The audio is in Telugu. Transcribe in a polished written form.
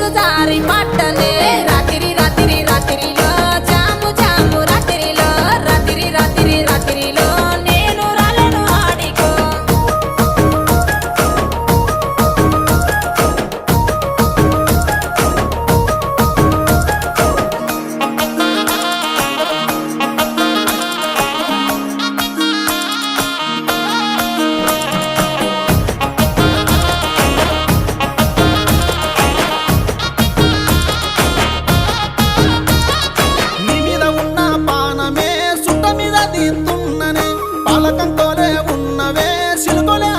నీరు జారి పట్టనే రాత్రి రాత్రి రాత్రిలో జాము జాము రాత్రిలో రాత్రి రాత్రి రాత్రిలో నేను రాలను ఆడికో నీ మీద ఉన్న పానమే సుట్ట మీద తీస్తున్ననే పాలకంతోనే ఉన్నవే సిలుకొలే